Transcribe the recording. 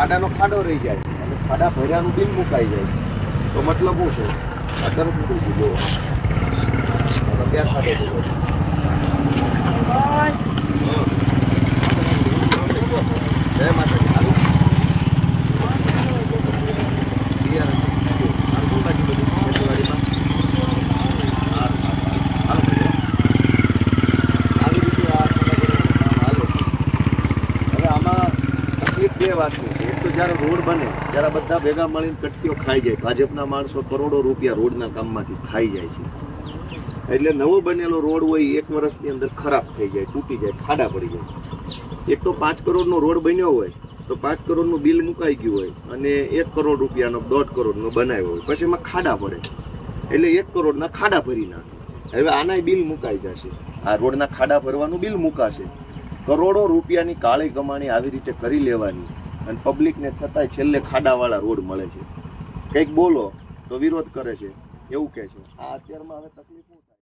ખાડાનો ખાડો રહી જાય અને ખાડા ભર્યાનું બિલ મુકાઈ જાય તો મતલબ શું છે? આ તરફ મૂકી દીધો ત્યાં ખાડો દીધો. જય માતાજી. હાલો બે વાતની છે. એક તો જ્યારે રોડ બને ત્યારે બધા ભેગા મળીને કટકીઓ ખાઈ જાય. ભાજપના માણસો કરોડો રૂપિયા રોડના કામમાંથી ખાઈ જાય છે. એટલે નવો બનેલો રોડ હોય 1 વર્ષની અંદર ખરાબ થઈ જાય, તૂટી જાય, ખાડા પડી જાય. એક તો 5 કરોડનો રોડ બન્યો હોય તો 5 કરોડનું બિલ મુકાઈ ગયું હોય અને 1 કરોડ રૂપિયાનો 1.5 કરોડનો બનાવ્યો હોય, પછી એમાં ખાડા પડે એટલે 1 કરોડના ખાડા ભરી નાખે. હવે આનાય બિલ મુકાઈ જશે. આ રોડના ખાડા ભરવાનું બિલ મુકાશે. કરોડો રૂપિયાની કાળી કમાણી આવી રીતે કરી લેવાની અને પબ્લિકને છતાંય છેલ્લે ખાડાવાળા રોડ મળે છે. કંઈક બોલો તો વિરોધ કરે છે, એવું કહે છે. આ અત્યારમાં હવે તકલીફ શું થાય?